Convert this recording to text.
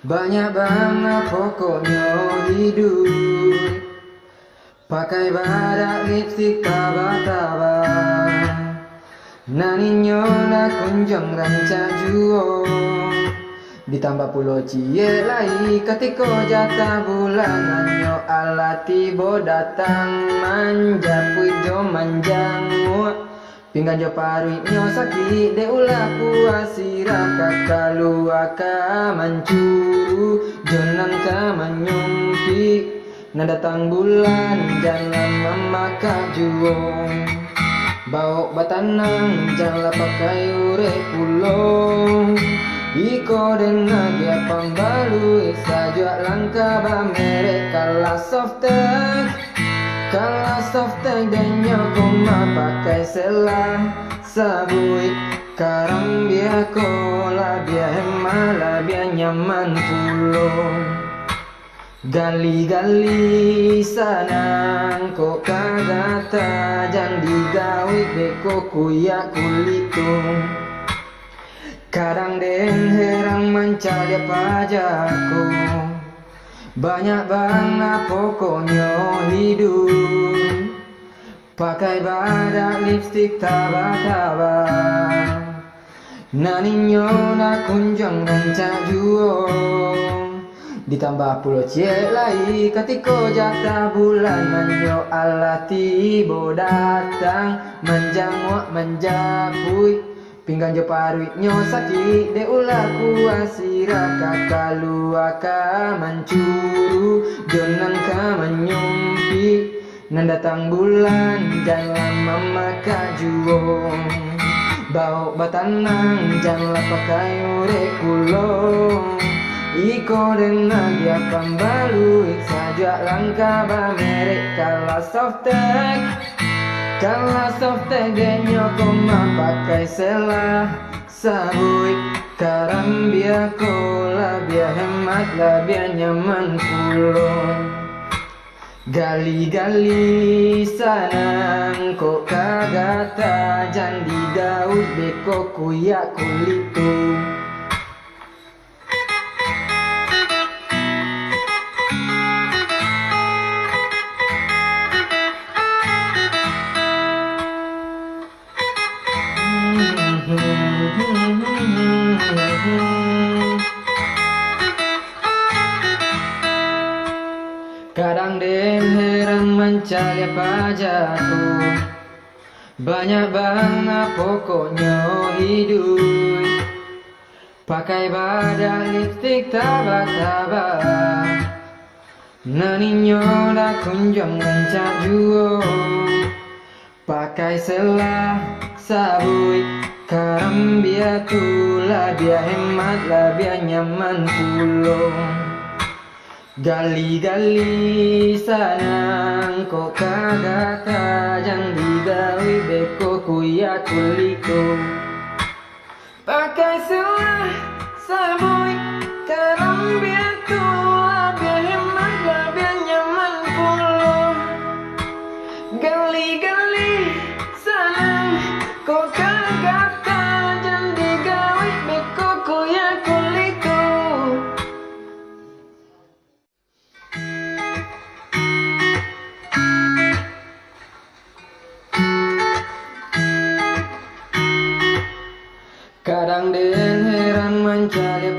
Banyak banget pokoknya hidup, pakai badak lipstik taba-taba, naninyo na kunjung rancak juo, ditambah pulau cie lai ketiko jatah bulananyo ala tibo datang manja pujo manjang muak. Pinggan jo paruinyo sakit de ulah kuasira kakalu aka mancuru jonan ka manyumpi na datang bulan jangan memakai juong bau batanang janganlah pakai urek pulong iko dengan dia pembalu saja langka ba merek kalah softtek. Kalau softtek dan nyokoma pakai selah sabui karang biar kola biar hemala biar nyaman pulau. Gali-gali sanang kok kagak tajang digawi beko kuyak kulitung. Kadang den herang mancal dia pajaku. Banyak banget pokoknya hidup, pakai badak lipstik taba-taba, naninyo na kunjung rancak juo, ditambah pulau cie lai ketiko jatah bulananyo ala tibo datang manjangwak manjapui. Pinggan jo paruitnyo sakit de ulah kuasira kakalu aka mancuru jonan ka manyumpi nan datang bulan jangan memakai juong bau batanang janganlah pakai urek kulong iko dengan dia pembalu saja langka ba merek kalah softtek. Kalau softtek dia nyokoma pakai selah sabui karang biar kola biar hemat lah biar nyaman pulau. Gali-gali sanang kok kagak tajang digaut beko kuyak kulitu. Kadang den herang mencari pajaku, banyak banget pokoknya hidup, pakai badak lipstik taba-taba, naninyo dah kunjung rancak juo, pakai selah sabui karam biar tulah biar hemat lah biar nyaman pulau. Gali-gali sanang kok kagak tajang digawi beko kuyak kuliko, pakai selah sabui karam biar tua biar hemat lah biar nyaman pulau. Gali-gali sanang kok kagak tajang digawi beko kuyak kuliko. Kadang den heran mencari